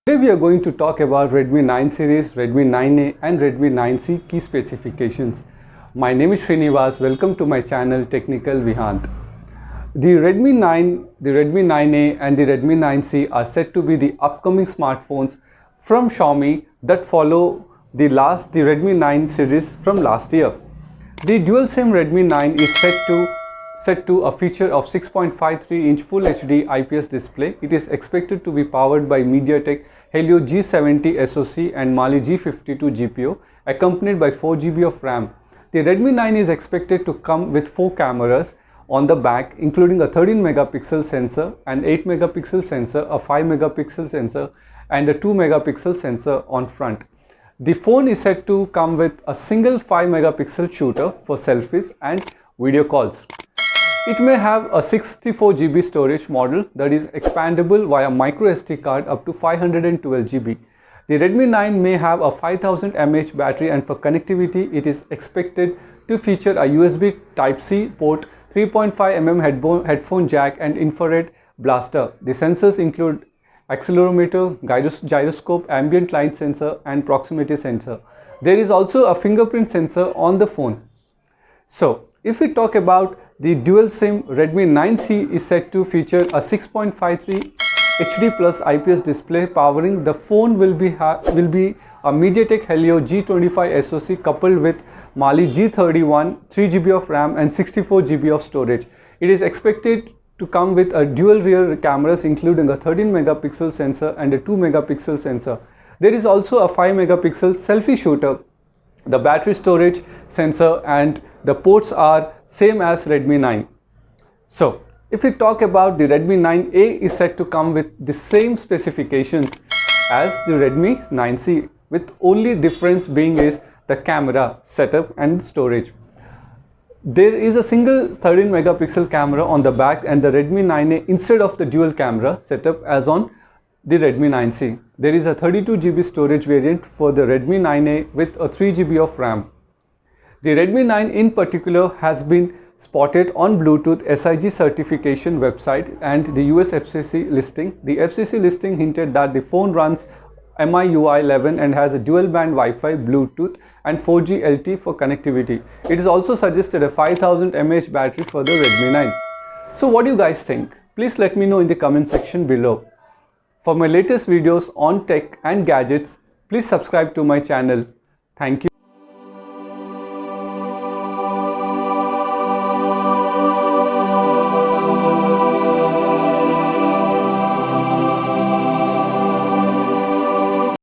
Today we are going to talk about Redmi 9 series, Redmi 9A and Redmi 9C key specifications. My name is Srinivas. Welcome to my channel Technical Vihant. The Redmi 9, the Redmi 9A and the Redmi 9C are said to be the upcoming smartphones from Xiaomi that follow the Redmi 9 series from last year. The dual SIM Redmi 9 is set to a feature of 6.53-inch Full HD IPS display. It is expected to be powered by MediaTek Helio G70 SoC and Mali G52 GPU, accompanied by 4 GB of RAM. The Redmi 9 is expected to come with 4 cameras on the back, including a 13 megapixel sensor, an 8 megapixel sensor, a 5 megapixel sensor and a 2 megapixel sensor on front. The phone is said to come with a single 5 megapixel shooter for selfies and video calls. It may have a 64 GB storage model that is expandable via micro SD card up to 512 GB. The Redmi 9 may have a 5000 mAh battery, and for connectivity it is expected to feature a USB Type-C port, 3.5mm headphone jack and infrared blaster. The sensors include accelerometer, gyroscope, ambient light sensor and proximity sensor. There is also a fingerprint sensor on the phone. So, if we talk about the dual SIM Redmi 9C is set to feature a 6.53 HD plus IPS display. Powering the phone will be a MediaTek Helio G25 SoC coupled with Mali G31, 3 GB of RAM and 64 GB of storage. It is expected to come with a dual rear cameras, including a 13 megapixel sensor and a 2 megapixel sensor. There is also a 5 megapixel selfie shooter. The battery storage sensor and the ports are same as Redmi 9. So, if we talk about the Redmi 9A is set to come with the same specifications as the Redmi 9C, with only difference being is the camera setup and storage. There is a single 13 megapixel camera on the back and the Redmi 9A instead of the dual camera setup as on the Redmi 9C. There is a 32 GB storage variant for the Redmi 9A with a 3 GB of RAM. The Redmi 9 in particular has been spotted on Bluetooth SIG certification website and the US FCC listing. The FCC listing hinted that the phone runs MIUI 11 and has a dual band Wi-Fi, Bluetooth and 4G LTE for connectivity. It is also suggested a 5000 mAh battery for the Redmi 9. So what do you guys think? Please let me know in the comment section below. For my latest videos on tech and gadgets, please subscribe to my channel. Thank you.